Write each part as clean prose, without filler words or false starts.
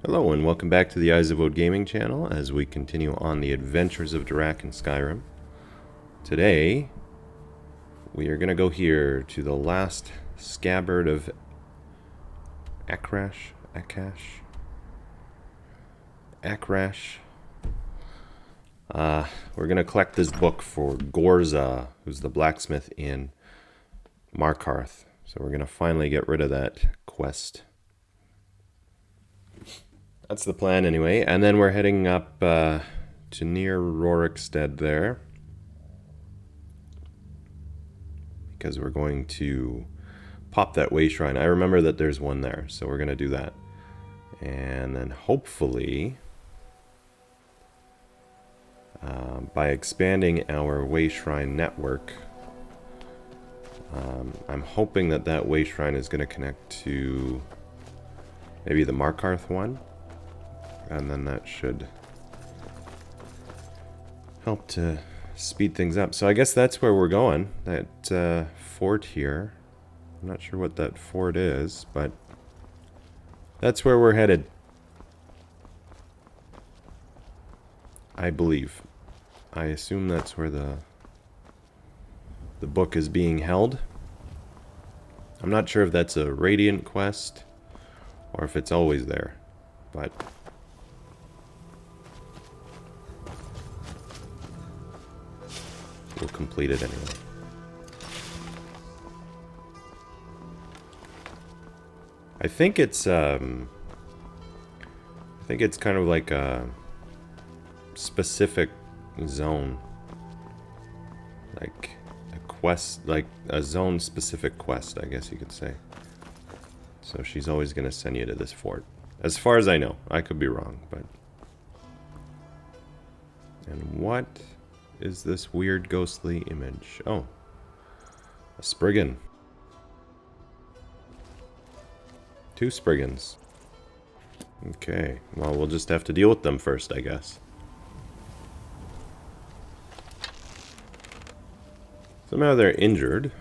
Hello and welcome back to the Eyes of Woe Gaming channel as we continue on the adventures of Darach and Skyrim. Today, we are going to go here to the last Scabbard of Akrash. We're going to collect this book for Gorza, who's the blacksmith in Markarth. So we're going to finally get rid of that quest. That's the plan anyway, and then we're heading up to near Rorikstead there, because we're going to pop that way shrine. I remember that there's one there, so we're going to do that. And then hopefully, by expanding our way shrine network, I'm hoping that that way shrine is going to connect to maybe the Markarth one. And then that should help to speed things up. So I guess that's where we're going. That fort here. I'm not sure what that fort is, but that's where we're headed. I believe. I assume that's where the book is being held. I'm not sure if that's a Radiant quest or if it's always there, but we'll complete it anyway. I think it's kind of like a specific zone, like a quest, like a zone specific quest, I guess you could say. So she's always going to send you to this fort, as far as I know. I could be wrong, but. And what is this weird ghostly image? Oh, a Spriggan. 2 Spriggans. Okay, well, we'll just have to deal with them first, I guess. Somehow they're injured.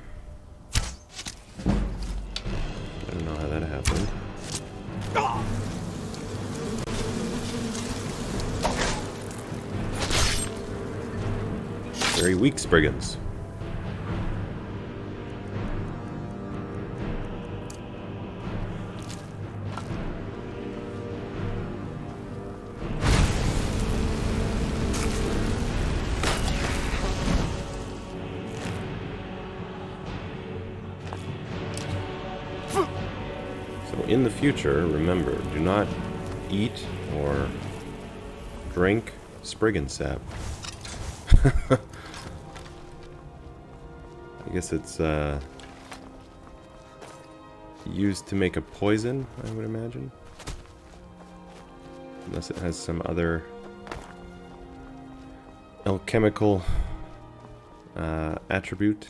I don't know how that happened. Very weak Spriggans. So in the future, remember, do not eat or drink Spriggan sap. I guess it's used to make a poison, I would imagine. Unless it has some other alchemical attribute.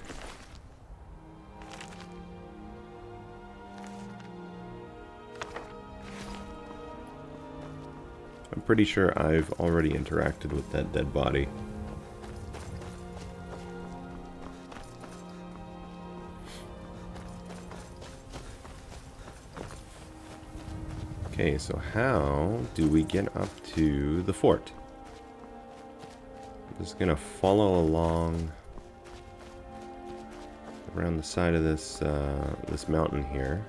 I'm pretty sure I've already interacted with that dead body. Okay, so how do we get up to the fort? I'm just gonna follow along around the side of this this mountain here.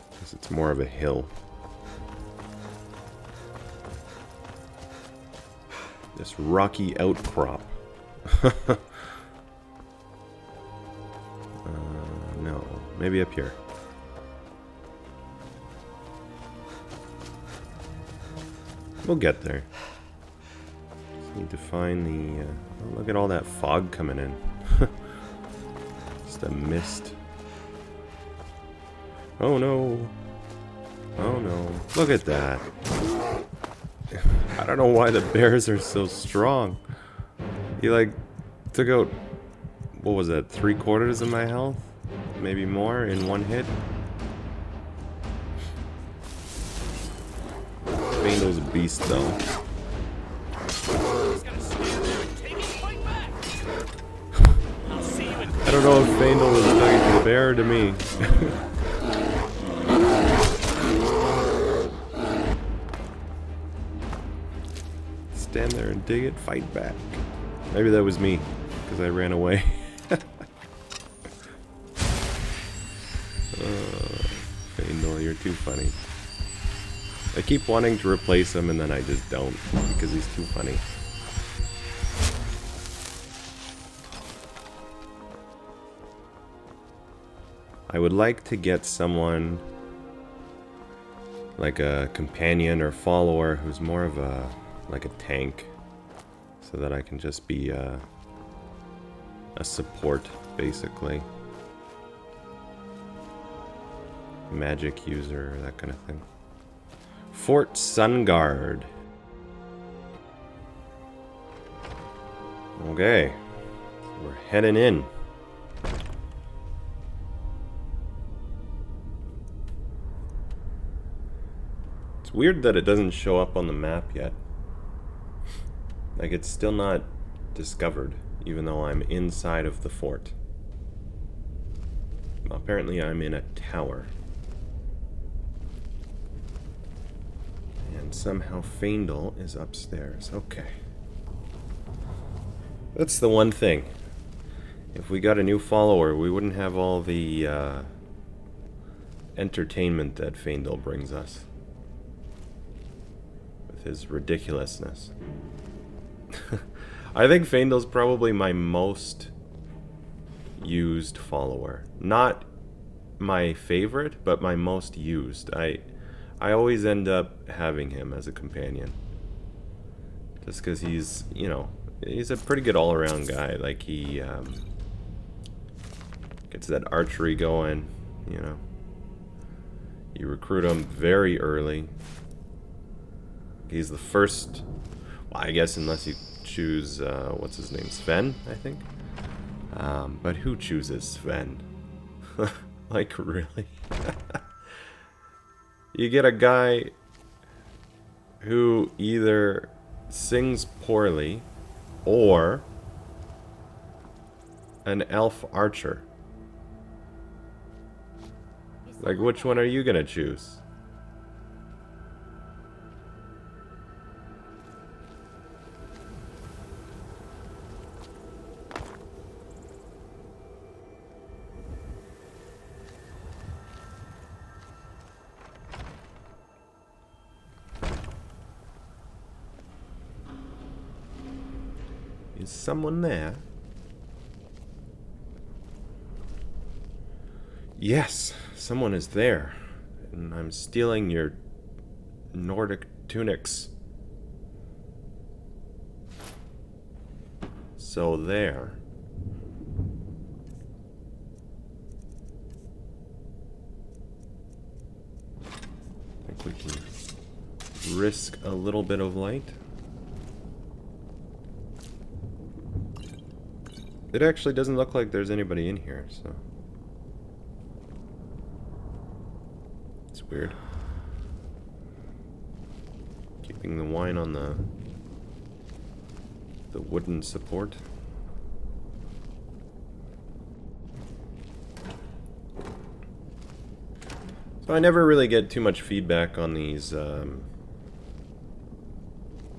Because it's more of a hill. This rocky outcrop. No, maybe up here. We'll get there. Just need to find the... oh, look at all that fog coming in. Just a mist. Oh no. Oh no. Look at that. I don't know why the bears are so strong. He like took out... what was that? 3/4 of my health? Maybe more in one hit? Faendal's a beast, though. I don't know if Faendal was talking to the bear or to me. stand there and dig it, fight back. Maybe that was me, because I ran away. Faendal, you're too funny. I keep wanting to replace him and then I just don't, because he's too funny. I would like to get someone like a companion or follower who's more of a like a tank, so that I can just be a support basically. Magic user, that kind of thing. Fort Sungard. Okay, so we're heading in. It's weird that it doesn't show up on the map yet. Like, it's still not discovered, even though I'm inside of the fort. Well, apparently I'm in a tower. And somehow Faendal is upstairs. Okay. That's the one thing. If we got a new follower, we wouldn't have all the entertainment that Faendal brings us. With his ridiculousness. I think Faendal's probably my most used follower. Not my favorite, but my most used. I always end up having him as a companion. Just because he's, you know, he's a pretty good all-around guy. Like, he gets that archery going, you know. You recruit him very early. He's the first, well, I guess unless you choose, what's his name, Sven, I think? But who chooses Sven? Like, really? You get a guy who either sings poorly or an elf archer. Like, which one are you gonna choose? Is someone there? Yes, someone is there. And I'm stealing your Nordic tunics. So there. I think we can risk a little bit of light. It actually doesn't look like there's anybody in here, so... It's weird. Keeping the wine on the wooden support. So I never really get too much feedback on these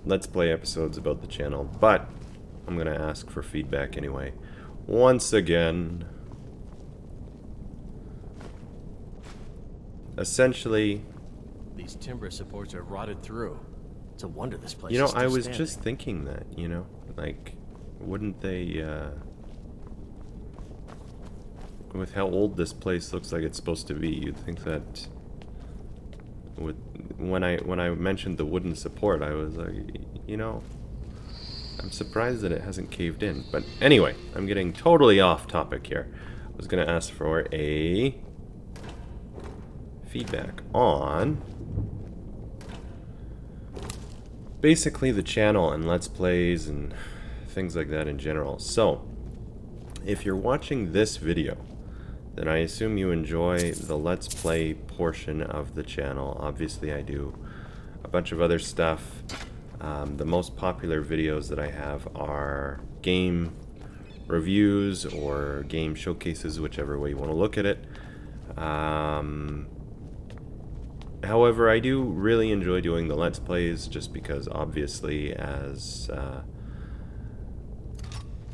Let's Play episodes about the channel, but I'm gonna ask for feedback anyway. Once again, essentially, these timber supports are rotted through. It's a wonder this place. You know, is still I was standing. just thinking that, you know, like, wouldn't they, with how old this place looks like it's supposed to be, you'd think that, when I mentioned the wooden support, I was like, you know, I'm surprised that it hasn't caved in. But anyway, I'm getting totally off topic here. I was gonna ask for a feedback on basically the channel and Let's Plays and things like that in general. So, if you're watching this video, then I assume you enjoy the Let's Play portion of the channel. Obviously I do a bunch of other stuff. The most popular videos that I have are game reviews or game showcases, whichever way you want to look at it. However, I do really enjoy doing the Let's Plays just because, obviously, as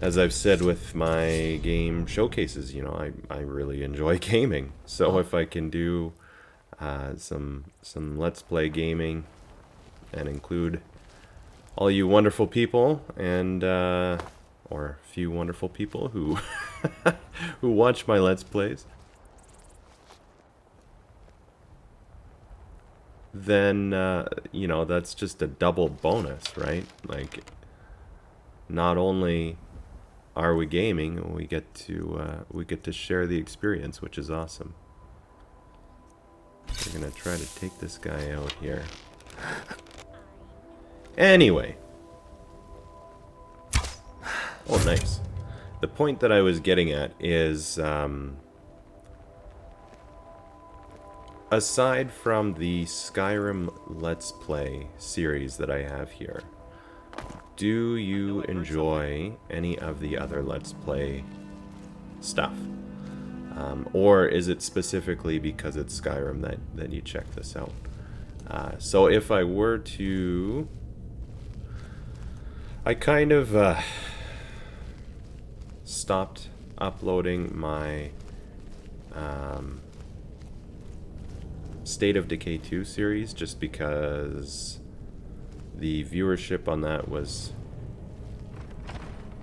I've said with my game showcases, you know, I really enjoy gaming. So if I can do some Let's Play gaming and include all you wonderful people and or a few wonderful people who who watch my Let's Plays, then you know, that's just a double bonus, right? Like, not only are we gaming, we get to share the experience, which is awesome. We're gonna try to take this guy out here. Anyway. Oh, nice. The point that I was getting at is, aside from the Skyrim Let's Play series that I have here, do you enjoy any of the other Let's Play stuff? Or is it specifically because it's Skyrim that you check this out? So if I were to... I kind of stopped uploading my State of Decay 2 series just because the viewership on that was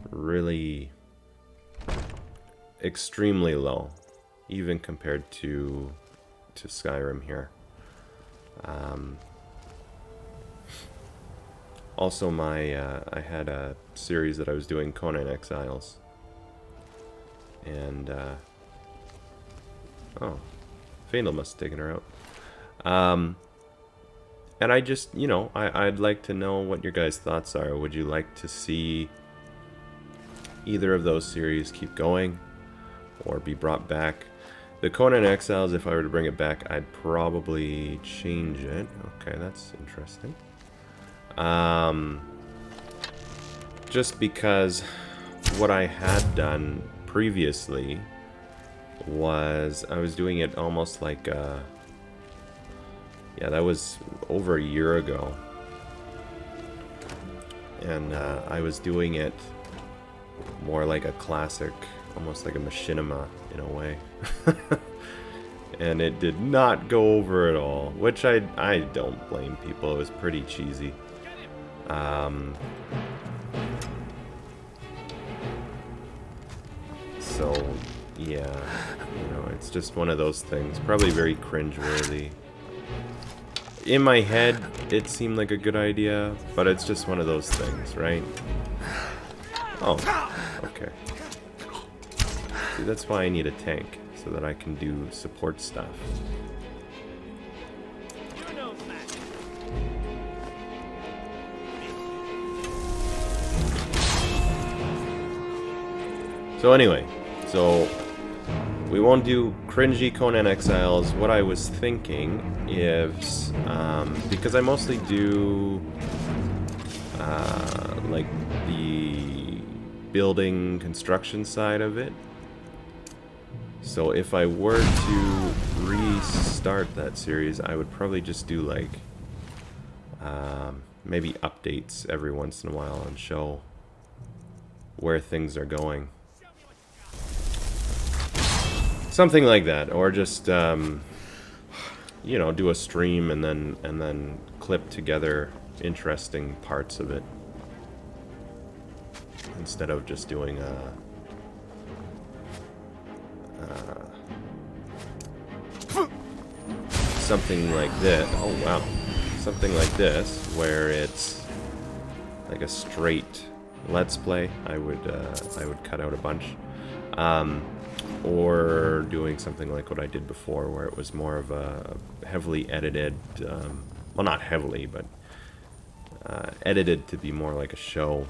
really extremely low, even compared to Skyrim here. Also, I had a series that I was doing, Conan Exiles, and oh, Faendal must have taken her out. And I just, you know, I'd like to know what your guys' thoughts are. Would you like to see either of those series keep going or be brought back? The Conan Exiles, if I were to bring it back, I'd probably change it. Okay, that's interesting. Just because what I had done previously was I was doing it almost like yeah, that was over a year ago, and I was doing it more like a classic, almost like a machinima in a way. And it did not go over at all, which I don't blame people. It was pretty cheesy. So yeah, you know, it's just one of those things, probably very cringeworthy. In my head, it seemed like a good idea, but it's just one of those things, right? Oh, okay. See, that's why I need a tank, so that I can do support stuff. So anyway, so we won't do cringy Conan Exiles. What I was thinking is, because I mostly do like the building construction side of it, so if I were to restart that series, I would probably just do like maybe updates every once in a while and show where things are going. Something like that, or just you know, do a stream and then clip together interesting parts of it instead of just doing something like this. Oh wow, something like this where it's like a straight Let's Play. I would cut out a bunch. Or doing something like what I did before, where it was more of a heavily edited, well, not heavily, but edited to be more like a show.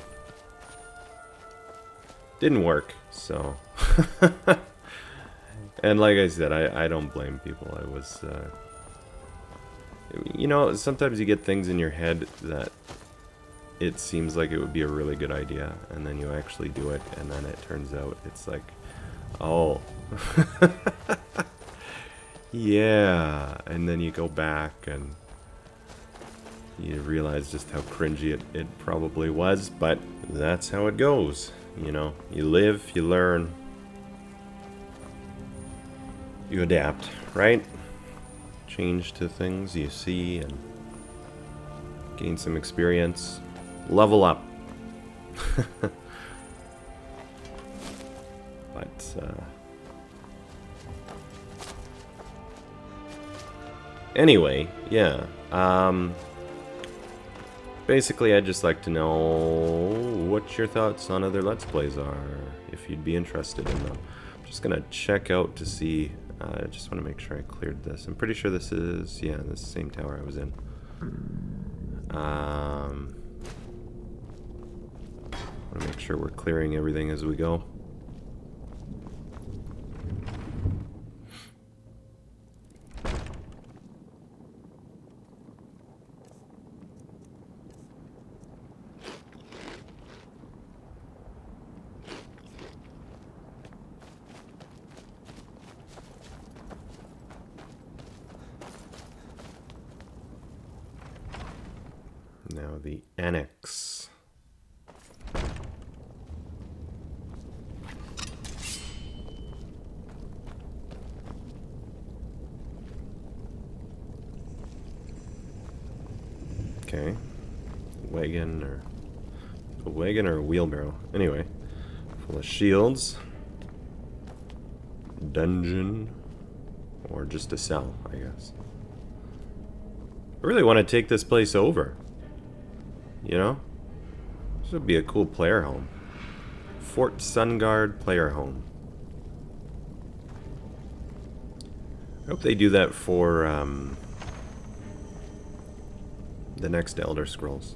Didn't work, so. And like I said, I don't blame people. I was, you know, sometimes you get things in your head that it seems like it would be a really good idea, and then you actually do it, and then it turns out it's like, oh, Yeah, and then you go back and you realize just how cringy it probably was, but that's how it goes. You know, you live, you learn, you adapt, right? Change to things you see and gain some experience, level up. But anyway, yeah. Basically, I'd just like to know what your thoughts on other Let's Plays are, if you'd be interested in them. I'm just gonna check out to see. I just want to make sure I cleared this. I'm pretty sure this is, yeah, this is the same tower I was in. Want to make sure we're clearing everything as we go. Now the annex. Okay. Wagon or a wagon or a wheelbarrow. Anyway, full of shields. Dungeon. Or just a cell, I guess. I really want to take this place over. You know? This would be a cool player home. Fort Sungard player home. I hope they do that for the next Elder Scrolls.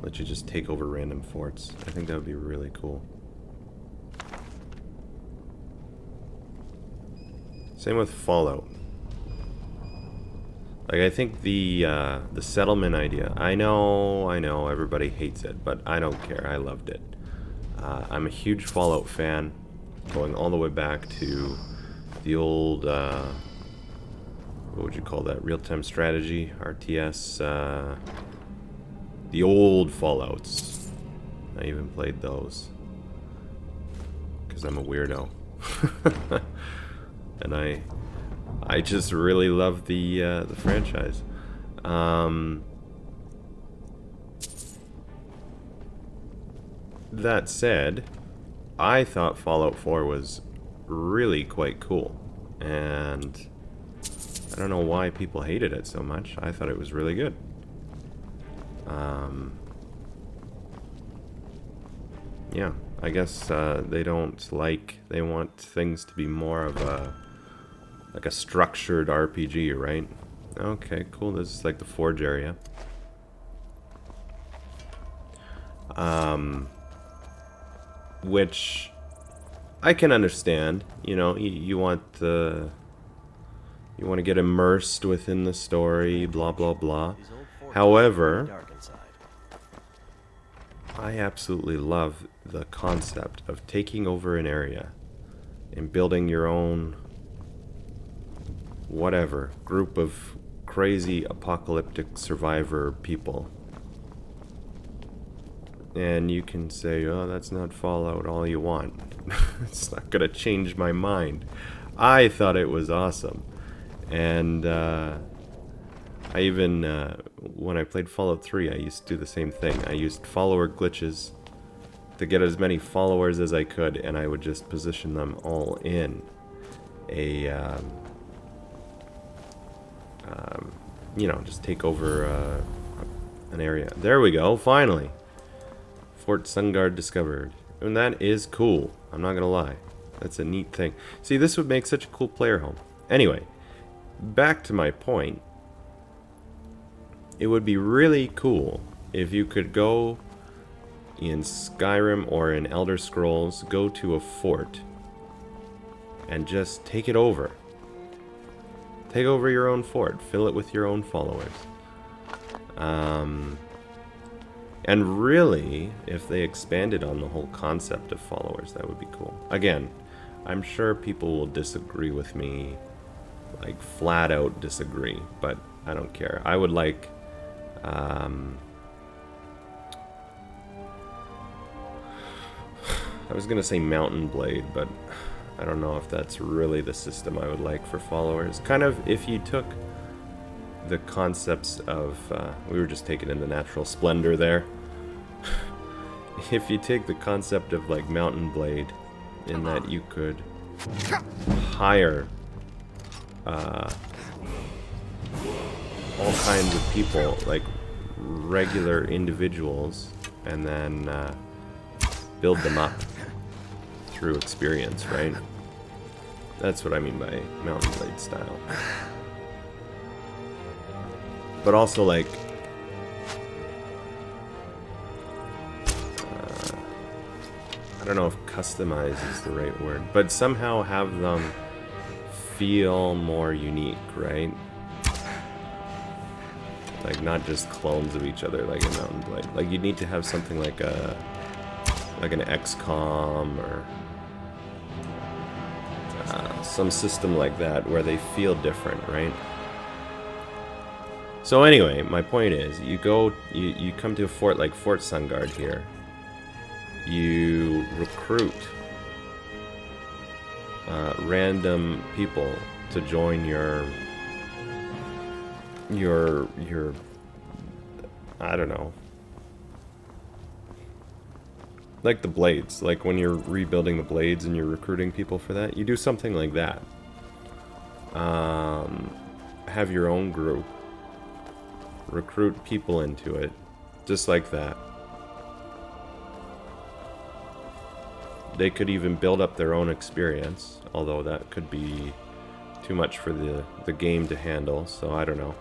Let you just take over random forts. I think that would be really cool. Same with Fallout. Like, I think the settlement idea, I know everybody hates it, but I don't care. I loved it. I'm a huge Fallout fan, going all the way back to the old, what would you call that, real-time strategy, RTS, the old Fallouts. I even played those, because I'm a weirdo. And I just really love the franchise. That said, I thought Fallout 4 was really quite cool, and I don't know why people hated it so much. I thought it was really good. Yeah, I guess they want things to be more of a like a structured RPG, right? Okay, cool. This is like the Forge area. Which I can understand. You know, you want to get immersed within the story, blah blah blah. However, I absolutely love the concept of taking over an area and building your own whatever group of crazy apocalyptic survivor people. And you can say, oh, that's not Fallout, all you want. It's not gonna change my mind. I thought it was awesome. And I even when I played Fallout 3, I used to do the same thing. I used follower glitches to get as many followers as I could, and I would just position them all in a you know, just take over an area. There we go, finally. Fort Sungard discovered. And that is cool. I'm not gonna lie. That's a neat thing. See, this would make such a cool player home. Anyway, back to my point. It would be really cool if you could go in Skyrim or in Elder Scrolls, go to a fort and just take it over. Take over your own fort. Fill it with your own followers. And really, if they expanded on the whole concept of followers, that would be cool. Again, I'm sure people will disagree with me like flat out disagree, but I don't care. I would like I was gonna say Mountain Blade, but I don't know if that's really the system I would like for followers. Kind of if you took the concepts of we were just taking in the natural splendor there. If you take the concept of like Mountain Blade, in that you could hire all kinds of people, like regular individuals, and then build them up through experience, right? That's what I mean by Mountain Blade style. But also like I don't know if customize is the right word, but somehow have them feel more unique, right? Like not just clones of each other like in Mountain Blade. Like you need to have something like an XCOM or some system like that where they feel different, right? So anyway, my point is, you come to a fort like Fort Sungard here. You recruit random people to join your I don't know, like the blades, like when you're rebuilding the blades and you're recruiting people for that, you do something like that. Have your own group, recruit people into it, just like that. They could even build up their own experience, although that could be too much for the game to handle, so I don't know.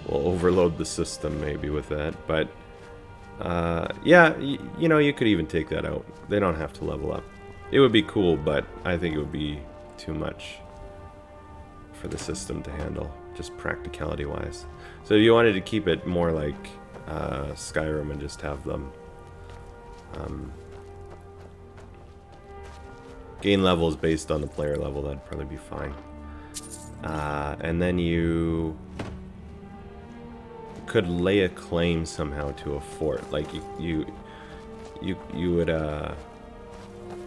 We'll overload the system maybe with that, but yeah, you know, you could even take that out. They don't have to level up. It would be cool, but I think it would be too much for the system to handle, just practicality-wise. So if you wanted to keep it more like Skyrim and just have them gain levels based on the player level, that'd probably be fine. And then you could lay a claim somehow to a fort. Like you would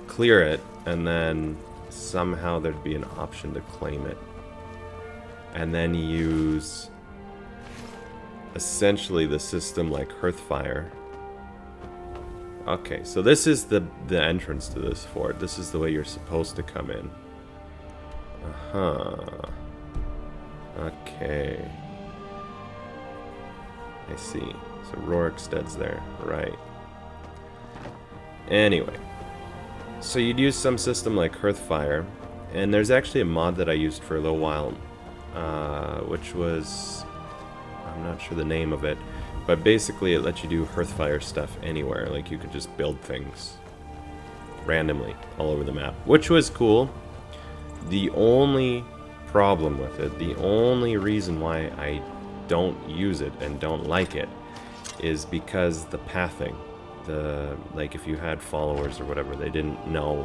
clear it, and then somehow there'd be an option to claim it, and then use essentially the system like Hearthfire. Okay, so this is the entrance to this fort. This is the way you're supposed to come in. Okay. I see. So Rorikstead's there, right. Anyway. So you'd use some system like Hearthfire, and there's actually a mod that I used for a little while, which was, I'm not sure the name of it, but basically it lets you do Hearthfire stuff anywhere. Like you could just build things randomly all over the map, which was cool. The only problem with it, the only reason why I don't use it and don't like it, is because the pathing. Like if you had followers or whatever, they didn't know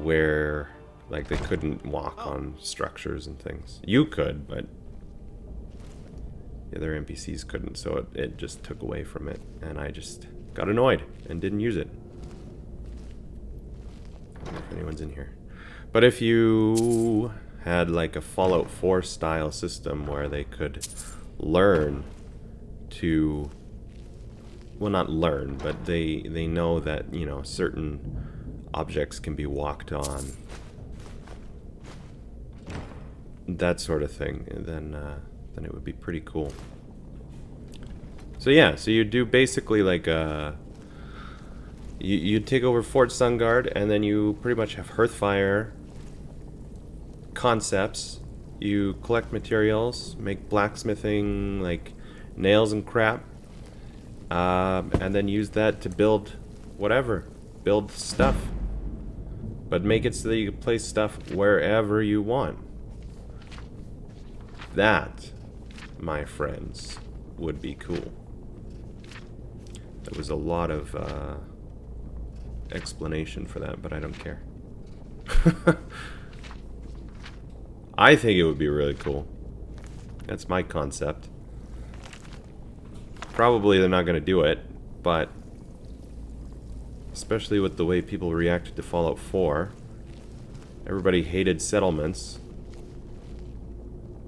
where, like they couldn't walk on structures and things. You could, but the other NPCs couldn't, so it just took away from it, and I just got annoyed and didn't use it. I don't know if anyone's in here. But if you had like a Fallout 4 style system where they could learn to, well, not learn, but they know that, you know, certain objects can be walked on, that sort of thing, then it would be pretty cool. So yeah, so you do basically like you take over Fort Sungard, and then you pretty much have Hearthfire concepts. You collect materials, make blacksmithing, like nails and crap, and then use that to build whatever, build stuff. But make it so that you can place stuff wherever you want. That, my friends, would be cool. There was a lot of explanation for that, but I don't care. I think it would be really cool. That's my concept. Probably they're not going to do it, but especially with the way people reacted to Fallout 4. Everybody hated settlements.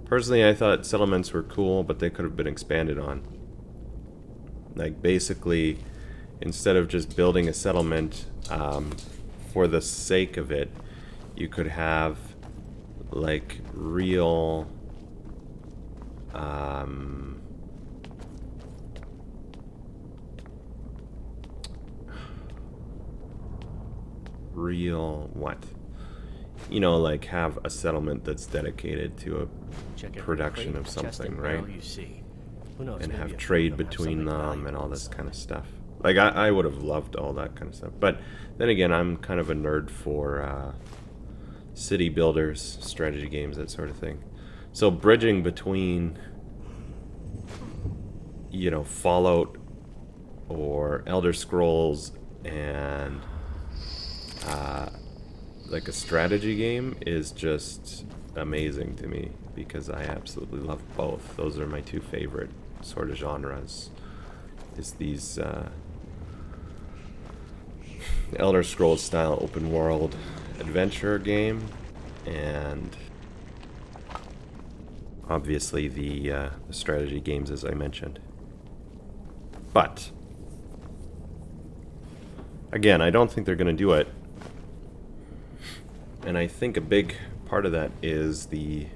Personally, I thought settlements were cool, but they could have been expanded on. Like, basically, instead of just building a settlement for the sake of it, you could have, like, real... real what? You know, like have a settlement that's dedicated to a production of something, right? Who knows, and maybe have a trade food will have between something them valuable and all this inside. kind of stuff. Like, I would have loved all that kind of stuff. But then again, I'm kind of a nerd for city builders, strategy games, that sort of thing. So bridging between, you know, Fallout or Elder Scrolls and like a strategy game is just amazing to me, because I absolutely love both. Those are my two favorite sort of genres, is these Elder Scrolls style open world adventure game, and obviously the strategy games, as I mentioned. But again, I don't think they're going to do it. And I think a big part of that is the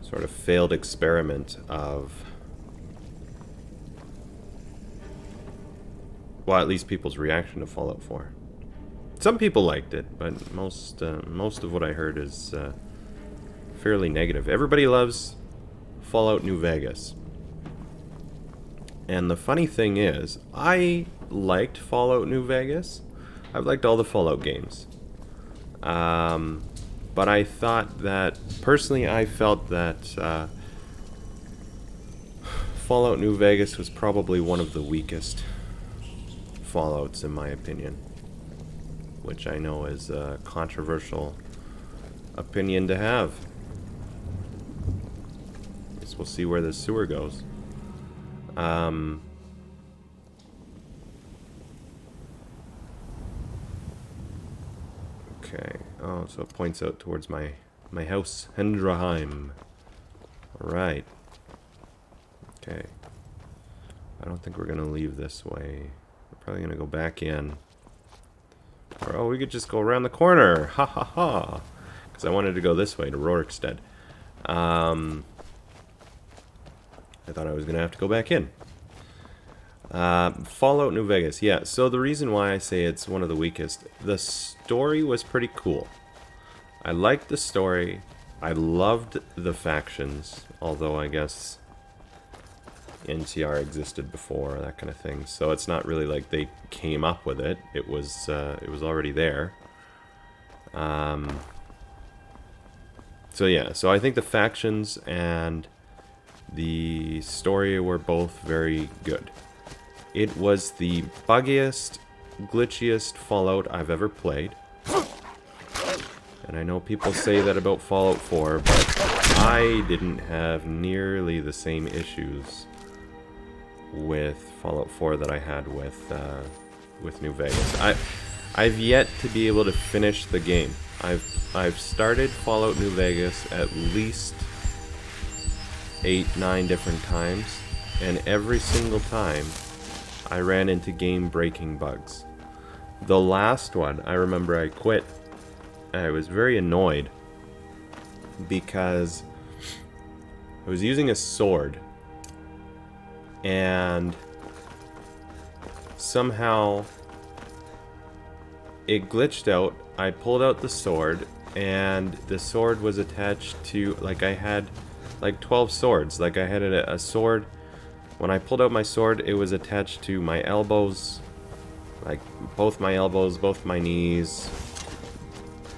sort of failed experiment of, well, at least people's reaction to Fallout 4. Some people liked it, but most of what I heard is fairly negative. Everybody loves Fallout New Vegas. And the funny thing is, I liked Fallout New Vegas. I've liked all the Fallout games. But I thought that, personally, I felt that Fallout New Vegas was probably one of the weakest Fallouts, in my opinion. Which I know is a controversial opinion to have. Guess we'll see where this sewer goes. Okay. Oh, so it points out towards my house, Hendraheim. Alright. Okay. I don't think we're going to leave this way. We're probably going to go back in. Or, oh, we could just go around the corner. Ha ha ha. Because I wanted to go this way to Rorikstead. I thought I was going to have to go back in. Fallout New Vegas. Yeah, so the reason why I say it's one of the weakest, the story was pretty cool. I liked the story. I loved the factions, although I guess NCR existed before, that kind of thing. So it's not really like they came up with it. It was already there. So yeah, so I think the factions and the story were both very good. It was the buggiest, glitchiest Fallout I've ever played. And I know people say that about Fallout 4, but I didn't have nearly the same issues with Fallout 4 that I had with New Vegas. I've yet to be able to finish the game. I've started Fallout New Vegas at least 8-9 different times, and every single time I ran into game-breaking bugs. The last one, I remember I quit. I was very annoyed because I was using a sword, and somehow it glitched out. I pulled out the sword, and the sword was attached to, like, I had like 12 swords. Like, I had a sword. When I pulled out my sword, it was attached to my elbows, like both my elbows, both my knees,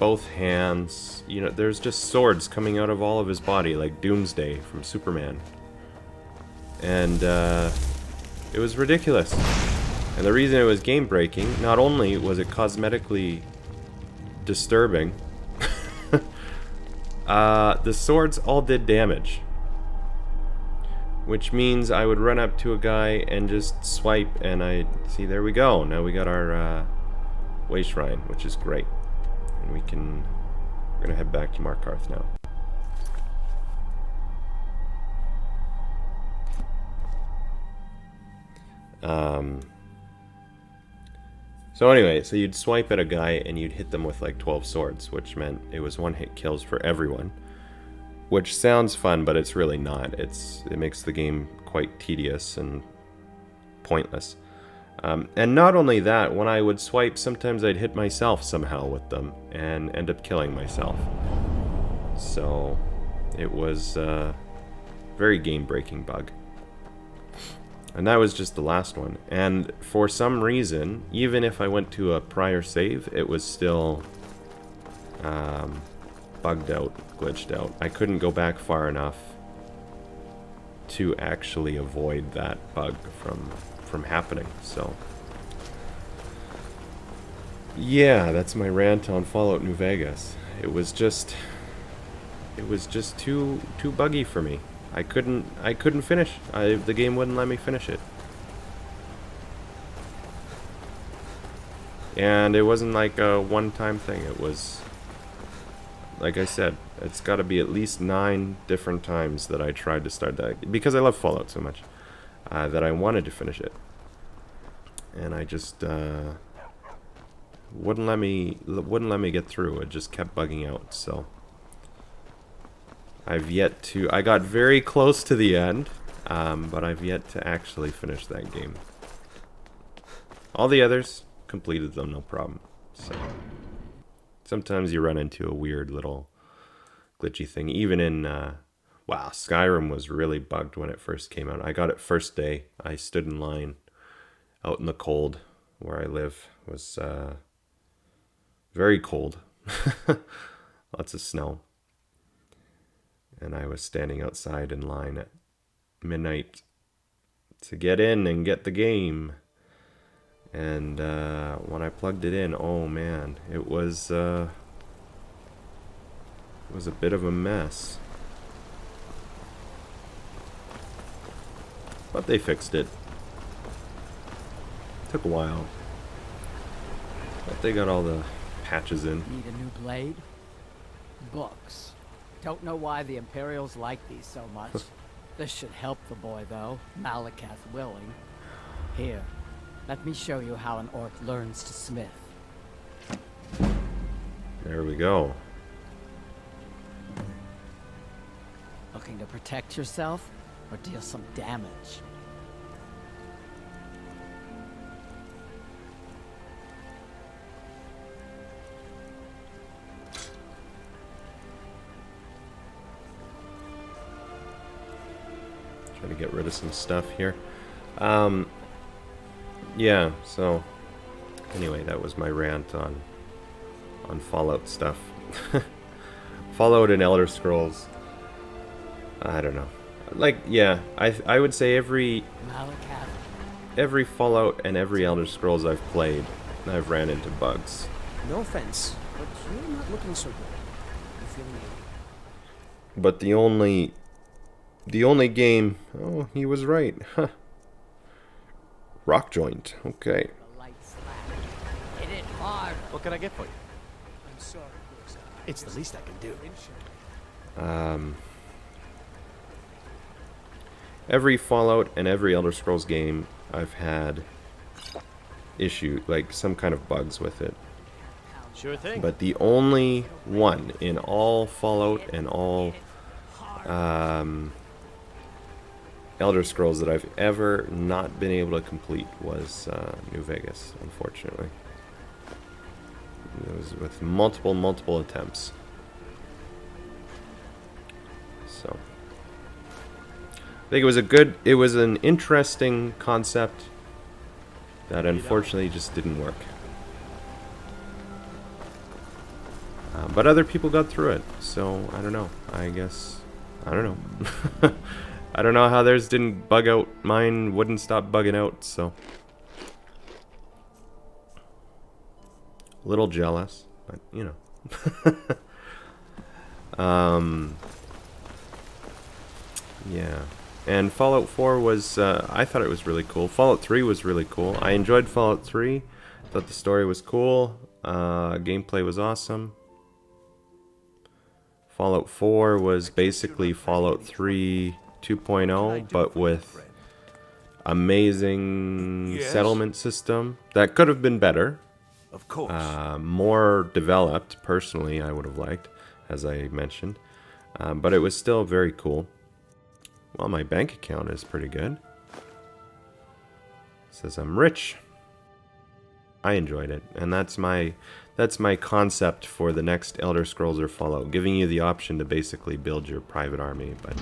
both hands. You know, there's just swords coming out of all of his body, like Doomsday from Superman. And it was ridiculous. And the reason it was game breaking, not only was it cosmetically disturbing. The swords all did damage. Which means I would run up to a guy and just swipe, and see, there we go. Now we got our way shrine, which is great. And we're gonna head back to Markarth now. So anyway, so you'd swipe at a guy and you'd hit them with like 12 swords, which meant it was one-hit kills for everyone. Which sounds fun, but it's really not. It makes the game quite tedious and pointless. And not only that, when I would swipe, sometimes I'd hit myself somehow with them and end up killing myself. So it was a very game-breaking bug. And that was just the last one. And for some reason, even if I went to a prior save, it was still bugged out, glitched out. I couldn't go back far enough to actually avoid that bug from happening. So yeah, that's my rant on Fallout New Vegas. It was just too buggy for me. I couldn't finish. The game wouldn't let me finish it. And it wasn't like a one-time thing. It was, like I said, it's got to be at least 9 different times that I tried to start that, because I love Fallout so much, that I wanted to finish it. And I just wouldn't let me get through. It just kept bugging out. So I got very close to the end, but I've yet to actually finish that game. All the others completed them, no problem. So sometimes you run into a weird little glitchy thing. Even in, wow, Skyrim was really bugged when it first came out. I got it first day. I stood in line out in the cold where I live. It was very cold. Lots of snow. And I was standing outside in line at midnight to get in and get the game. And when I plugged it in, oh man, it was a bit of a mess. But they fixed it. Took a while. But they got all the patches in. Need a new blade? Books. Don't know why the Imperials like these so much. This should help the boy, though, Malakath willing. Here, let me show you how an orc learns to smith. There we go. Looking to protect yourself, or deal some damage? Trying to get rid of some stuff here. Yeah, so anyway, that was my rant on Fallout stuff. Fallout and Elder Scrolls. I don't know. Like, yeah, I would say every Fallout and every Elder Scrolls I've played, I've ran into bugs. No offense, but you're not looking so good. You feeling it? But the only game... Oh, he was right. Huh. Rock joint. Okay. Hit it hard. What can I get for you? I'm sorry, boys. It's the least I can do. Every Fallout and every Elder Scrolls game, I've had like some kind of bugs with it. Sure thing. But the only one in all Fallout and all Elder Scrolls that I've ever not been able to complete was New Vegas, unfortunately. It was with multiple attempts. So I think it was an interesting concept that unfortunately just didn't work. But other people got through it, so I don't know. I don't know. I don't know how theirs didn't bug out. Mine wouldn't stop bugging out, so. A little jealous. but you know. Yeah. And Fallout 4 was, I thought it was really cool. Fallout 3 was really cool. I enjoyed Fallout 3. Thought the story was cool. Gameplay was awesome. Fallout 4 was basically Fallout 3 2.0, but with amazing settlement system. That could have been better. Of course. More developed, personally, I would have liked, as I mentioned. But it was still very cool. Well, my bank account is pretty good. It says I'm rich. I enjoyed it, and that's my concept for the next Elder Scrolls or Fallout, giving you the option to basically build your private army. But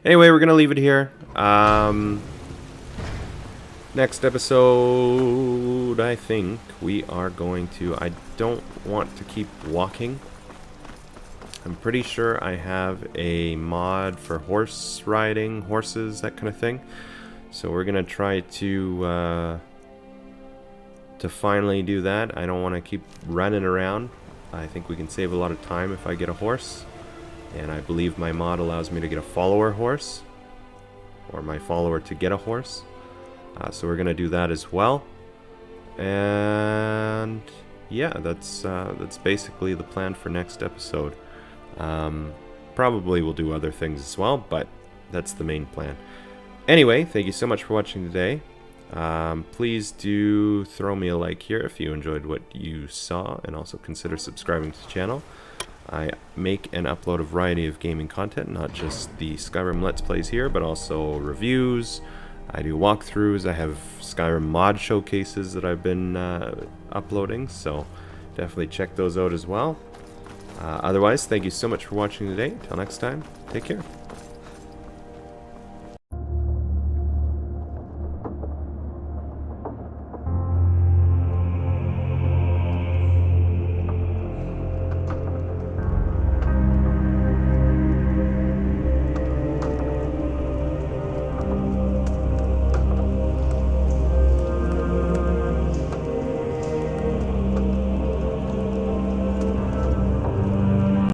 anyway, we're gonna leave it here. Next episode, I think we are going to. I don't want to keep walking. I'm pretty sure I have a mod for horse riding, horses, that kind of thing. So we're gonna try to finally do that. I don't want to keep running around. I think we can save a lot of time if I get a horse. And I believe my mod allows me to get a follower horse, or my follower to get a horse. So we're gonna do that as well. And yeah, that's basically the plan for next episode. Probably we'll do other things as well, but that's the main plan. Anyway, thank you so much for watching today. Please do throw me a like here if you enjoyed what you saw, and also consider subscribing to the channel. I make and upload a variety of gaming content, not just the Skyrim Let's Plays here, but also reviews. I do walkthroughs. I have Skyrim mod showcases that I've been uploading, so definitely check those out as well. Otherwise, thank you so much for watching today. Until next time, take care.